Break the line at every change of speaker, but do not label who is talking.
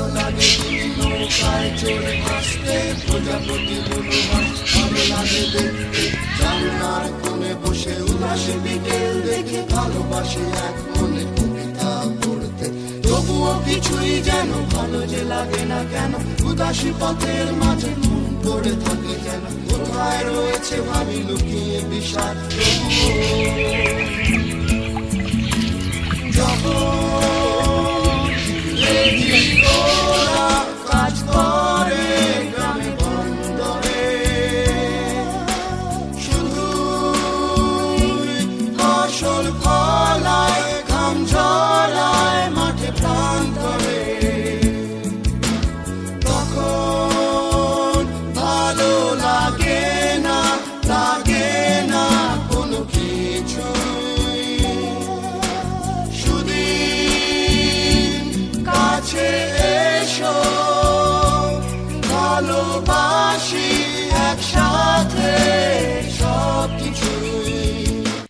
ভালো লাগে নৌকায় চড়ে আসতে, প্রজাপতিগুলো ভালো লাগে দেখতে, জানলার কোণে বসে উদাসী বিকেল দেখে, ভালোবাসি এক মনে কবিতা পড়তে। তবুও কিছুই যেন ভালো যে লাগে না কেন, উদাসী পথের মাঝে মন পড়ে থাকে যেন, কোথায় রয়েছে ভাবি লুকিয়ে বিষাদ। তবুও